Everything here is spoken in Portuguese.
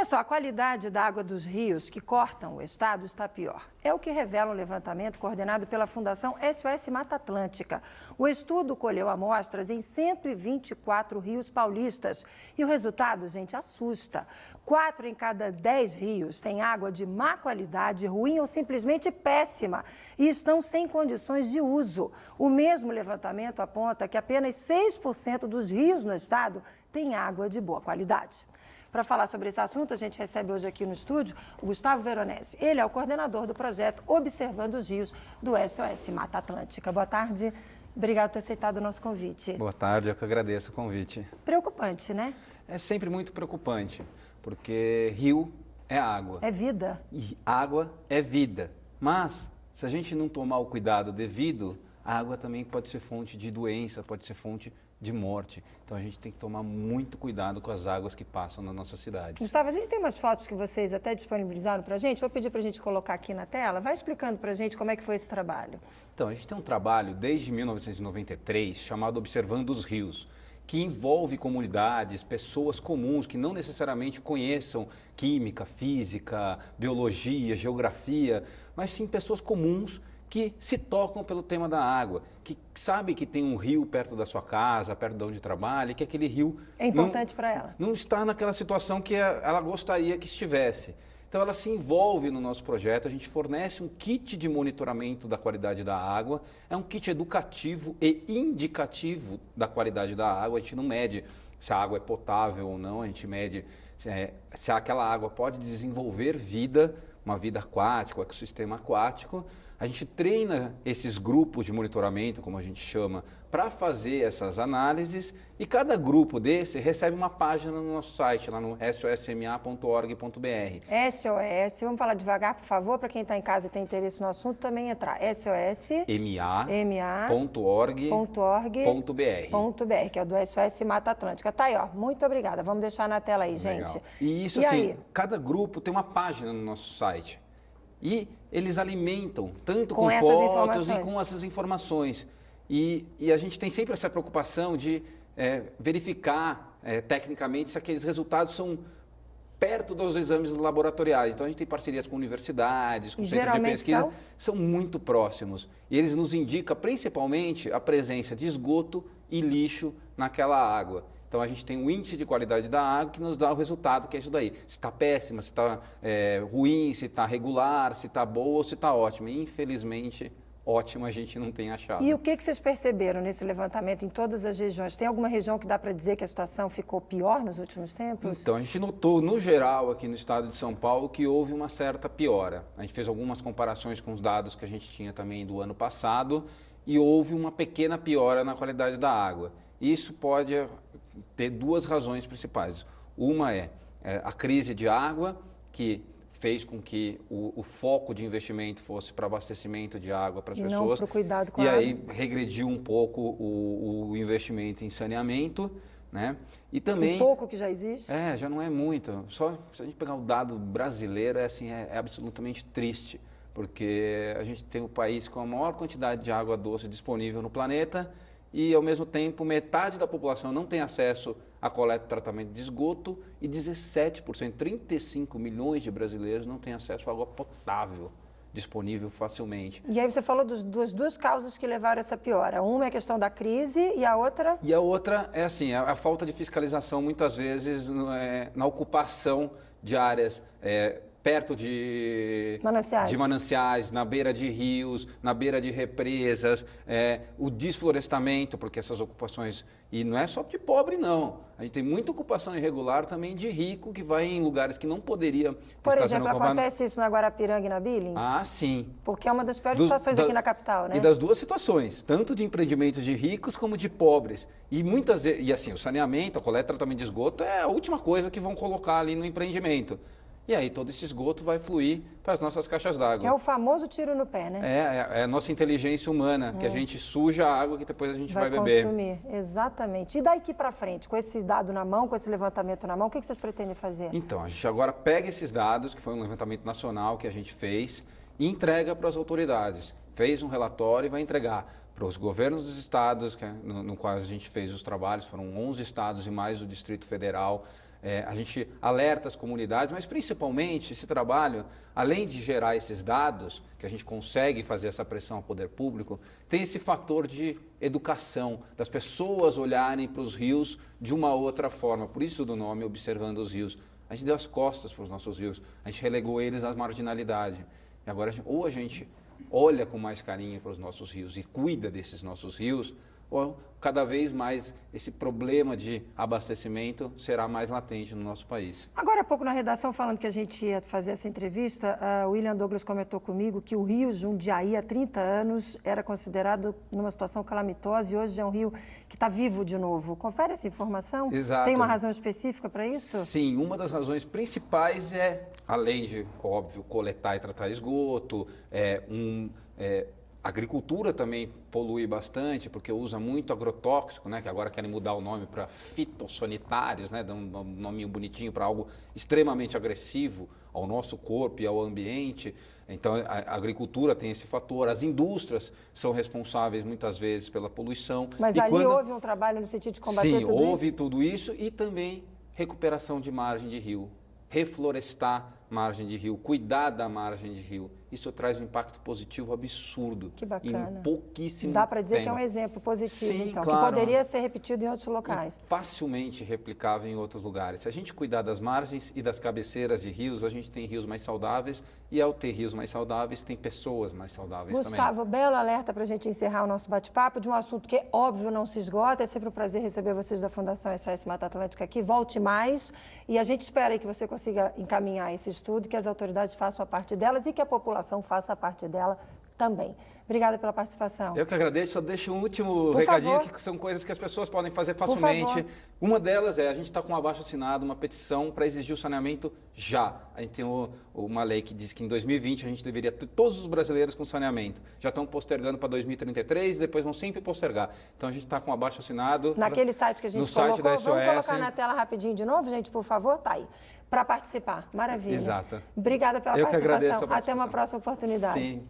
Olha só, a qualidade da água dos rios que cortam o estado está pior. É o que revela um levantamento coordenado pela Fundação SOS Mata Atlântica. O estudo colheu amostras em 124 rios paulistas. E o resultado, gente, assusta. 4 em cada 10 rios têm água de má qualidade, ruim ou simplesmente péssima e estão sem condições de uso. O mesmo levantamento aponta que apenas 6% dos rios no estado têm água de boa qualidade. Para falar sobre esse assunto, a gente recebe hoje aqui no estúdio o Gustavo Veronese. Ele é o coordenador do projeto Observando os Rios do SOS Mata Atlântica. Boa tarde, obrigado por ter aceitado o nosso convite. Boa tarde, eu que agradeço o convite. Preocupante, né? É sempre muito preocupante, porque rio é água. É vida. E água é vida. Mas, se a gente não tomar o cuidado devido, a água também pode ser fonte de doença, pode ser fonte de morte. Então a gente tem que tomar muito cuidado com as águas que passam na nossa cidade. Gustavo, a gente tem umas fotos que vocês até disponibilizaram para a gente. Vou pedir para a gente colocar aqui na tela. Vai explicando para a gente como é que foi esse trabalho. Então, a gente tem um trabalho desde 1993 chamado Observando os Rios, que envolve comunidades, pessoas comuns que não necessariamente conheçam química, física, biologia, geografia, mas sim pessoas comuns que se tocam pelo tema da água, que sabem que tem um rio perto da sua casa, perto de onde trabalha, e que aquele rio é importante para ela. Não está naquela situação que ela gostaria que estivesse. Então ela se envolve no nosso projeto, a gente fornece um kit de monitoramento da qualidade da água, é um kit educativo e indicativo da qualidade da água, a gente não mede se a água é potável ou não, a gente mede se aquela água pode desenvolver vida, uma vida aquática, um ecossistema aquático. A gente treina esses grupos de monitoramento, como a gente chama, para fazer essas análises e cada grupo desse recebe uma página no nosso site, lá no sosma.org.br. SOS, vamos falar devagar, por favor, para quem está em casa e tem interesse no assunto também entrar. SOSMA.org.br, que é o do SOS Mata Atlântica. Tá aí, ó. Muito obrigada. Vamos deixar na tela aí, gente. Legal. E isso, assim, cada grupo tem uma página no nosso site. E eles alimentam tanto com fotos e com essas informações. E a gente tem sempre essa preocupação de verificar tecnicamente se aqueles resultados são perto dos exames laboratoriais. Então a gente tem parcerias com universidades, com centros de pesquisa, são muito próximos. E eles nos indicam principalmente a presença de esgoto e lixo naquela água. Então a gente tem um índice de qualidade da água que nos dá o resultado, que é isso daí. Se está péssima, se está ruim, se está regular, se está boa ou se está ótima. E, infelizmente, ótima a gente não tem achado. E o que vocês perceberam nesse levantamento em todas as regiões? Tem alguma região que dá para dizer que a situação ficou pior nos últimos tempos? Então, a gente notou, no geral, aqui no estado de São Paulo, que houve uma certa piora. A gente fez algumas comparações com os dados que a gente tinha também do ano passado e houve uma pequena piora na qualidade da água. Isso pode ter duas razões principais. Uma é a crise de água, que fez com que o foco de investimento fosse para abastecimento de água para as pessoas. Não para o cuidado com a água. E aí regrediu um pouco o investimento em saneamento, né? E também... Um pouco que já existe? Já não é muito. Só se a gente pegar o dado brasileiro, é absolutamente triste, porque a gente tem o país com a maior quantidade de água doce disponível no planeta e, ao mesmo tempo, metade da população não tem acesso a coleta e tratamento de esgoto e 17%, 35 milhões de brasileiros não têm acesso a água potável disponível facilmente. E aí você falou das duas causas que levaram a essa piora. Uma é a questão da crise e a outra? E a outra é assim, a falta de fiscalização muitas vezes na ocupação de áreas perto de mananciais, na beira de rios, na beira de represas, o desflorestamento, porque essas ocupações, e não é só de pobre não, a gente tem muita ocupação irregular também de rico que vai em lugares que não poderia Por exemplo, acontece isso na Guarapiranga e na Billings? Ah, sim. Porque é uma das piores situações aqui na capital, né? E das duas situações, tanto de empreendimentos de ricos como de pobres. E muitas vezes, e assim, o saneamento, a coleta e tratamento de esgoto é a última coisa que vão colocar ali no empreendimento. E aí todo esse esgoto vai fluir para as nossas caixas d'água. É o famoso tiro no pé, né? É a nossa inteligência humana, que a gente suja a água que depois a gente vai beber. Consumir, exatamente. E daqui para frente, com esse dado na mão, com esse levantamento na mão, o que vocês pretendem fazer? Então, a gente agora pega esses dados, que foi um levantamento nacional que a gente fez, e entrega para as autoridades. Fez um relatório e vai entregar para os governos dos estados, no qual a gente fez os trabalhos, foram 11 estados e mais o Distrito Federal, a gente alerta as comunidades, mas principalmente esse trabalho, além de gerar esses dados, que a gente consegue fazer essa pressão ao poder público, tem esse fator de educação, das pessoas olharem para os rios de uma outra forma, por isso do nome Observando os Rios. A gente deu as costas para os nossos rios, a gente relegou eles à marginalidade. E agora, ou a gente olha com mais carinho para os nossos rios e cuida desses nossos rios, ou cada vez mais esse problema de abastecimento será mais latente no nosso país. Agora há pouco na redação, falando que a gente ia fazer essa entrevista, o William Douglas comentou comigo que o rio Jundiaí, há 30 anos, era considerado numa situação calamitosa e hoje é um rio que está vivo de novo. Confere essa informação? Exato. Tem uma razão específica para isso? Sim, uma das razões principais é, além de, óbvio, coletar e tratar esgoto, a agricultura também polui bastante, porque usa muito agrotóxico, né, que agora querem mudar o nome para fitossanitários, né, dão um nominho bonitinho para algo extremamente agressivo ao nosso corpo e ao ambiente. Então, a agricultura tem esse fator, as indústrias são responsáveis muitas vezes pela poluição. Mas ali houve um trabalho no sentido de combater tudo isso? Sim, houve tudo isso e também recuperação de margem de rio, reflorestar margem de rio, cuidar da margem de rio. Isso traz um impacto positivo absurdo. Que bacana. Em pouquíssimo Dá para dizer tempo. que é um exemplo positivo, Sim, então, claro. que poderia ser repetido em outros locais. E facilmente replicável em outros lugares. Se a gente cuidar das margens e das cabeceiras de rios, a gente tem rios mais saudáveis e ao ter rios mais saudáveis, tem pessoas mais saudáveis também. Gustavo, belo alerta para a gente encerrar o nosso bate-papo de um assunto que, óbvio, não se esgota. É sempre um prazer receber vocês da Fundação SOS Mata Atlântica aqui. Volte mais e a gente espera aí que você consiga encaminhar esse estudo, que as autoridades façam a parte delas e que a população faça a parte dela também. Obrigada pela participação. Eu que agradeço, só deixo um último recadinho, que são coisas que as pessoas podem fazer facilmente. Uma delas é, a gente está com um abaixo-assinado, uma petição para exigir o saneamento já. A gente tem uma lei que diz que em 2020 a gente deveria ter todos os brasileiros com saneamento. Já estão postergando para 2033 e depois vão sempre postergar. Então a gente está com um abaixo-assinado. Naquele site que a gente colocou, site da SOS. Vamos colocar na tela rapidinho de novo, gente, por favor? Tá aí. Para participar. Maravilha. Exato. Obrigada pela participação. Eu que agradeço a participação. Até uma próxima oportunidade. Sim.